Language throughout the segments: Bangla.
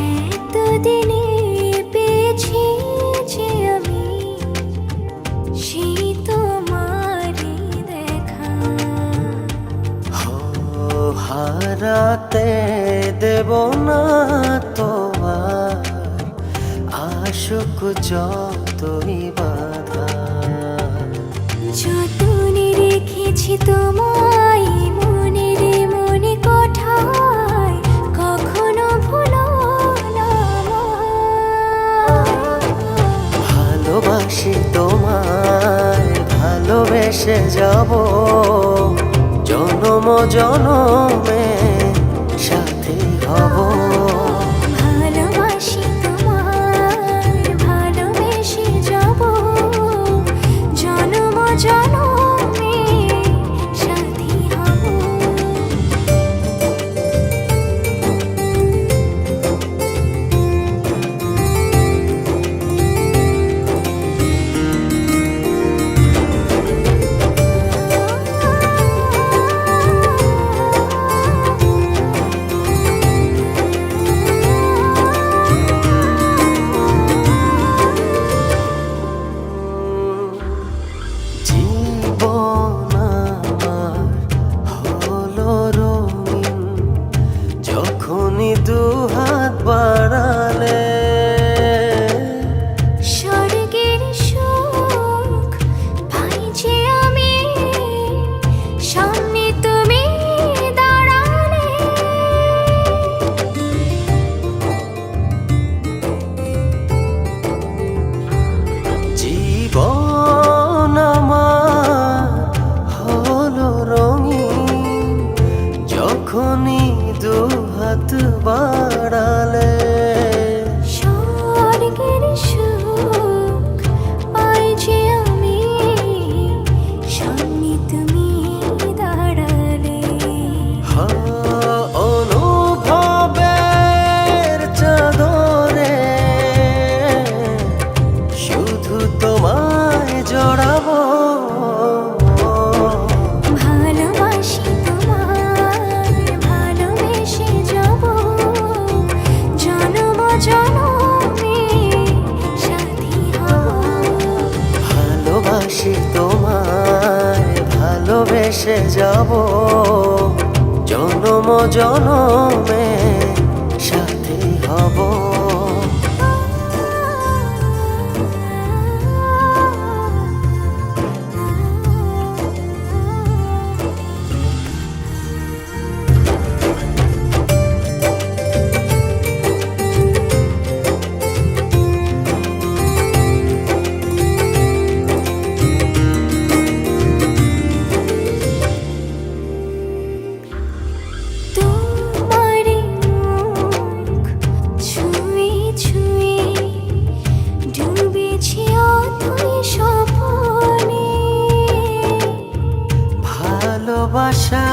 এতদিনে পেয়েছি যে আমি সেই তোমারই দেখা। হারাতে দেব না তোমার আশুক যতই বাধা। যতনে রেখেছি তোমায় মনের মনে কোঠায়, কখনো ভুলো না আমায়। ভালোবাসি তোমায়, ভালোবেসে যাব জনম জনমে সাথী হব। ভালোবাসি তোমায়, ভালোবেসে যাব জনম জনমে সাথী হব। জীবন আমার হলো রঙিন যখনই দুহাত বাড়ালে। স্বর্গের সুখ পাই যে আমি সামনে তুমি দাঁড়ালে। জীবন আমার হলো রঙিন যখনই দুহাত বাড়ালে। স্বর্গের সুখ পাই যে আমি সামনে তুমি দাঁড়ালে। অনুভবের চাদরে শুধু তোমায় জড়াবো। ভালোবাসি তোমায়, ভালোবেসে যাব জনম জনমে সাথী হব। ভালোবাসি তোমায়, ভালোবেসে যাব জনম জনমে সাথী হব। তোমার মুখ ছুঁয়ে ছুঁয়ে ডুবেছি অথই স্বপ্নে। ভালোবাসা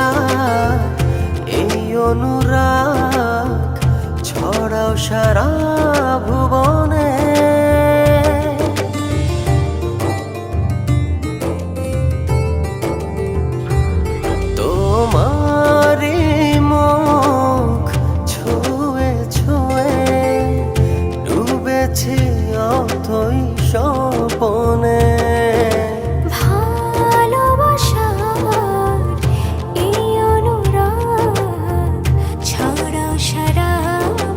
এই অনুরাগ ছড়াও সারা ভুবনে। তোমারই মুখ ছুঁয়ে ছুঁয়ে ডুবেছি অথই স্বপনে। ভালোবাসার এই অনুরাগ ছড়াও সারা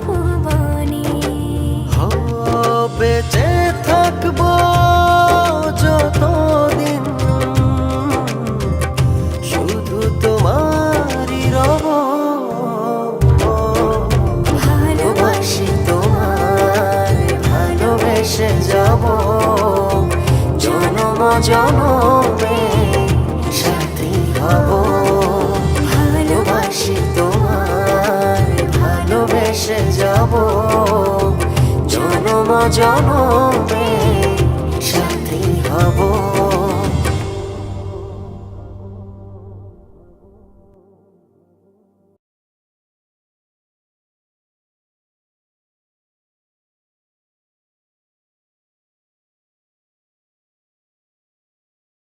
ভুবনে। বেঁচে থাকবো যতদিন শুধু তোমারই রব। ভালোবাসি তোমায়, ভালোবেসে যাব জনম জনমে সাথী হব। ভালোবাসি তোমায়, ভালোবেসে যাব জনম জনমে সাথী হব।